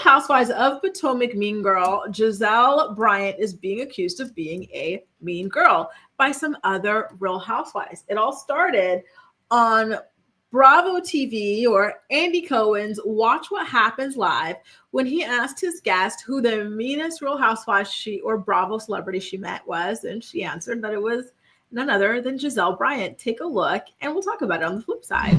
Housewives of Potomac mean girl, Gizelle Bryant, is being accused of being a mean girl by some other Real Housewives. It all started on Bravo TV or Andy Cohen's Watch What Happens Live when he asked his guest who the meanest Real Housewives or Bravo celebrity she met was, and she answered that it was none other than Gizelle Bryant. Take a look, and we'll talk about it on the flip side.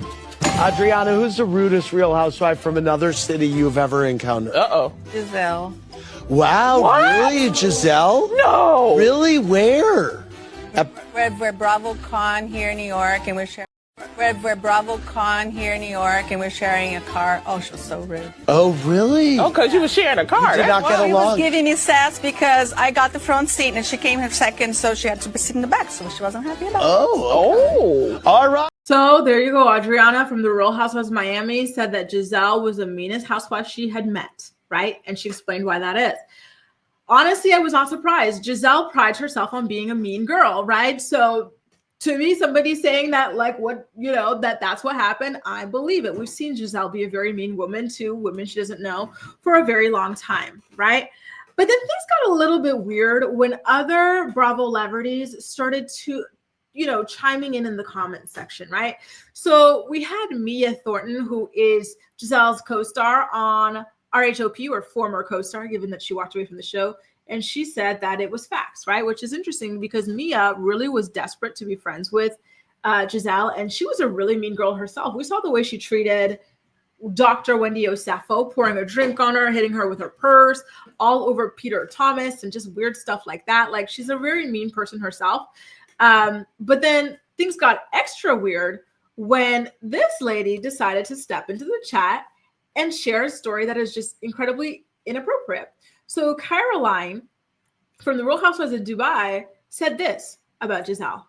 Adriana, who's the rudest Real Housewife from another city you've ever encountered? Gizelle. Wow, what? Really, Gizelle? No. Really? Where? We're Bravo Con here in New York, and we're sharing. We're Bravo Con here in New York, and we're sharing a car. Oh, she was so rude. Oh, really? Oh, because you were sharing a car. You did not get along. She was giving me sass because I got the front seat, and she came here second, so she had to sit in the back, so she wasn't happy about it. Oh, all right. So there you go. Adriana from the Real Housewives of Miami said that Gizelle was the meanest housewife she had met, right? And she explained why that is. Honestly, I was not surprised. Gizelle prides herself on being a mean girl, right? So to me, somebody saying that, like, what, that's what happened, I believe it. We've seen Gizelle be a very mean woman to women she doesn't know for a very long time, right? But then things got a little bit weird when other Bravo celebrities started to, chiming in the comment section, right? So we had Mia Thornton, who is Giselle's co-star on RHOP, or former co-star, given that she walked away from the show. And she said that it was facts, right? Which is interesting because Mia really was desperate to be friends with Gizelle, and she was a really mean girl herself. We saw the way she treated Dr. Wendy Osefo, pouring a drink on her, hitting her with her purse, all over Peter Thomas, and just weird stuff like that. Like, she's a very mean person herself. But then things got extra weird when this lady decided to step into the chat and share a story that is just incredibly inappropriate. So Caroline from the Real Housewives of Dubai said this about Gizelle.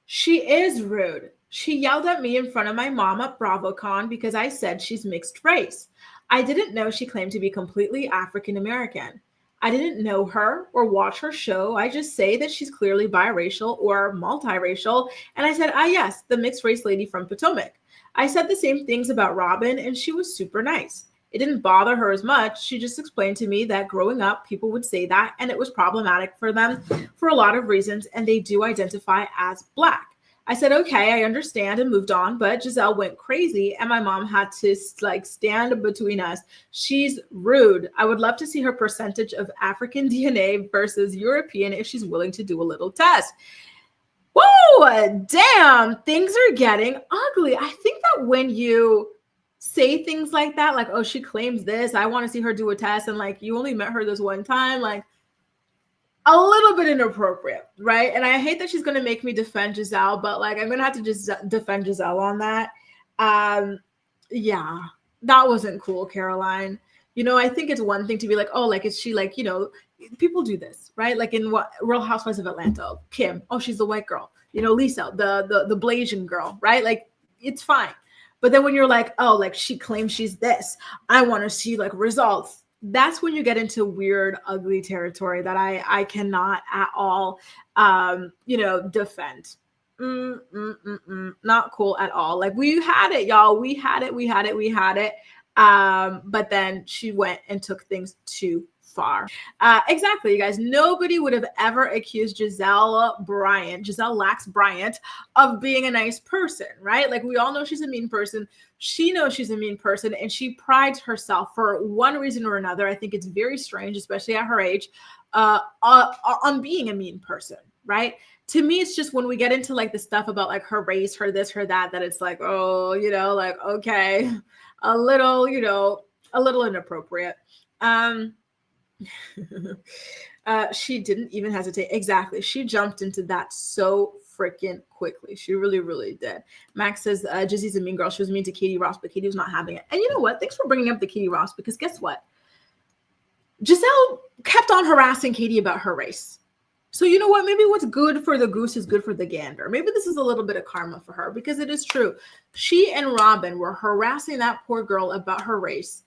She is rude. She yelled at me in front of my mom at BravoCon because I said she's mixed race. I didn't know she claimed to be completely African American. I didn't know her or watch her show. I just say that she's clearly biracial or multiracial. And I said, yes, the mixed race lady from Potomac. I said the same things about Robin, and she was super nice. It didn't bother her as much. She just explained to me that growing up, people would say that, and it was problematic for them for a lot of reasons, and they do identify as Black. I said, okay, I understand, and moved on, but Gizelle went crazy, and my mom had to stand between us. She's rude. I would love to see her percentage of African DNA versus European if she's willing to do a little test. Whoa, damn, things are getting ugly. I think that when you say things like that, like, oh, she claims this, I want to see her do a test, and like, you only met her this one time, like, a little bit inappropriate, right? And I hate that she's going to make me defend Gizelle, but like, I'm going to have to just defend Gizelle on that. Yeah, that wasn't cool, Caroline. I think it's one thing to be like, oh, like, is she like, people do this, right? Like in Real Housewives of Atlanta, Kim, oh, she's the white girl, Lisa, the Blasian girl, right? Like, it's fine. But then when you're like, oh, like, she claims she's this, I want to see like results. That's when you get into weird, ugly territory that I cannot at all, defend. Not cool at all. Like, we had it, y'all. We had it. But then she went and took things too far. Exactly, you guys. Nobody would have ever accused Gizelle Bryant of being a nice person, right? Like, we all know she's a mean person. She knows she's a mean person, and she prides herself for one reason or another. I think it's very strange, especially at her age, on being a mean person, right? To me, it's just when we get into like the stuff about like her race, her this, her that it's like, oh, like, okay, a little inappropriate. She didn't even hesitate. Exactly. She jumped into that so freaking quickly. She really, really did. Max says, Jizzy's a mean girl. She was mean to Katie Ross, but Katie was not having it. And you know what? Thanks for bringing up the Katie Ross, because guess what? Gizelle kept on harassing Katie about her race. So you know what? Maybe what's good for the goose is good for the gander. Maybe this is a little bit of karma for her, because it is true. She and Robin were harassing that poor girl about her race.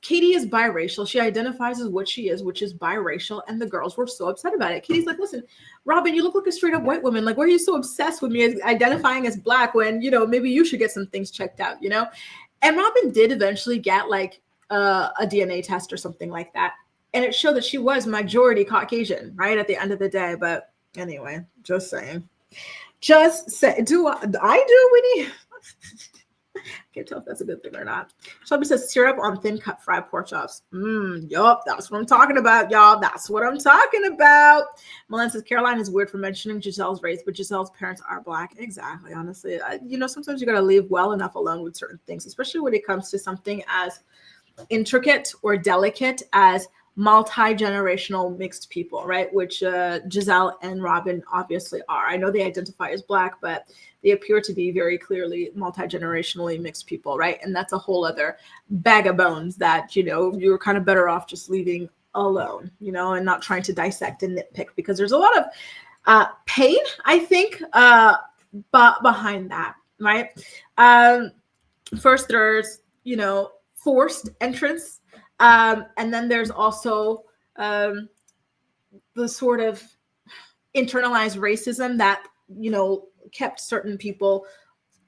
Katie is biracial. She identifies as what she is, which is biracial. And the girls were so upset about it. Katie's like, listen, Robin, you look like a straight up white woman. Like, why are you so obsessed with me identifying as Black when, maybe you should get some things checked out, And Robin did eventually get like a DNA test or something like that. And it showed that she was majority Caucasian, right, at the end of the day. But anyway, just saying. Just say, do I do, Winnie? Can't tell if that's a good thing or not. Shelby says syrup on thin cut fried pork chops. Yup, that's what I'm talking about, y'all. That's what I'm talking about. Milan says Caroline is weird for mentioning Giselle's race, but Giselle's parents are Black. Exactly. Honestly, sometimes you got to leave well enough alone with certain things, especially when it comes to something as intricate or delicate as multi-generational mixed people, right? Which Gizelle and Robin obviously are. I know they identify as Black, but they appear to be very clearly multi-generationally mixed people, right? And that's a whole other bag of bones that, you're kind of better off just leaving alone, and not trying to dissect and nitpick, because there's a lot of pain, I think, but behind that, right? First, there's, forced entrance. And then there's also the sort of internalized racism that, kept certain people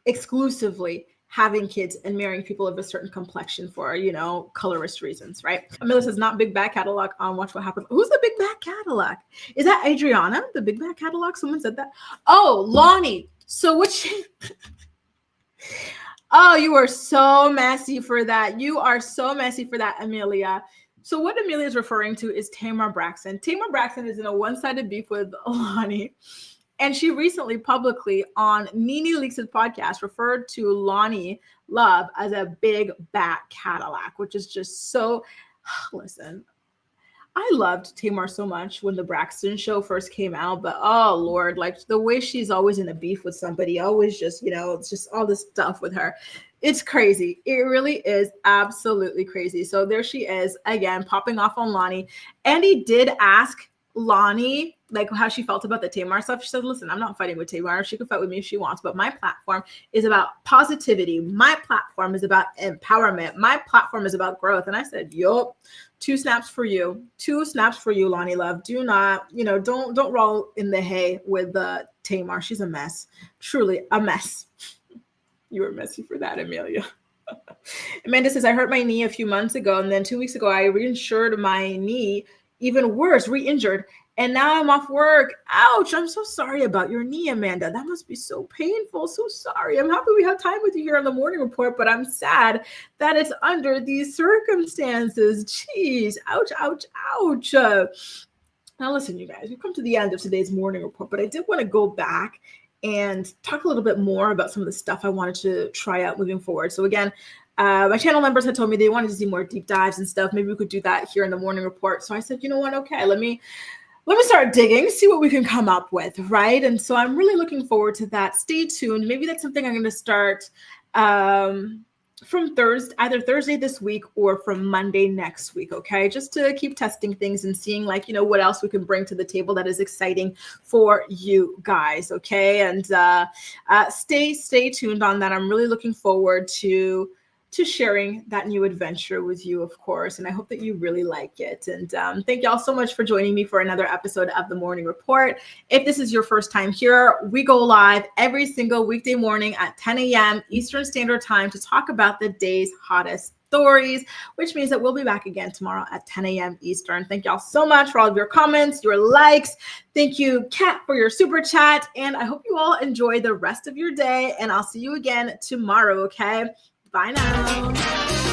exclusively having kids and marrying people of a certain complexion for, colorist reasons, right? Amelia says, not Big Bad Catalog on Watch What Happens. Who's the Big Bad Catalog? Is that Adriana, the Big Bad Catalog? Someone said that. Oh, Lonnie. So what she... Oh, you are so messy for that. You are so messy for that, Amelia. So what Amelia is referring to is Tamar Braxton. Tamar Braxton is in a one-sided beef with Lonnie. And she recently publicly on Nene Leaks' podcast referred to Lonnie Love as a big bat Cadillac, which is just so, listen, I loved Tamar so much when the Braxton show first came out, but oh Lord, like the way she's always in a beef with somebody, always just, it's just all this stuff with her. It's crazy. It really is absolutely crazy. So there she is again, popping off on Lonnie. Andy did ask Lonnie like how she felt about the Tamar stuff. She said, listen, I'm not fighting with Tamar. She can fight with me if she wants, but my platform is about positivity. My platform is about empowerment. My platform is about growth. And I said, yup, 2 snaps for you. 2 snaps for you, Lonnie Love. Do not, don't roll in the hay with Tamar. She's a mess. Truly a mess. You were messy for that, Amelia. Amanda says, I hurt my knee a few months ago, and then 2 weeks ago, I reinsured my knee, even worse, re-injured. And now I'm off work. Ouch. I'm so sorry about your knee, Amanda. That must be so painful. So sorry. I'm happy we have time with you here on the morning report, but I'm sad that it's under these circumstances. Jeez. Ouch, ouch, ouch. Now listen, you guys, we've come to the end of today's morning report, but I did want to go back and talk a little bit more about some of the stuff I wanted to try out moving forward. So again, my channel members had told me they wanted to see more deep dives and stuff. Maybe we could do that here in the morning report. So I said, you know what? Okay, let me start digging, see what we can come up with, right? And so I'm really looking forward to that. Stay tuned. Maybe that's something I'm going to start from either Thursday this week or from Monday next week, okay? Just to keep testing things and seeing what else we can bring to the table that is exciting for you guys, okay? And stay tuned on that. I'm really looking forward to sharing that new adventure with you, of course. And I hope that you really like it. And thank y'all so much for joining me for another episode of the Morning Report. If this is your first time here, we go live every single weekday morning at 10 a.m. Eastern Standard Time to talk about the day's hottest stories, which means that we'll be back again tomorrow at 10 a.m. Eastern. Thank y'all so much for all of your comments, your likes. Thank you, Kat, for your super chat. And I hope you all enjoy the rest of your day. And I'll see you again tomorrow, okay? Bye now.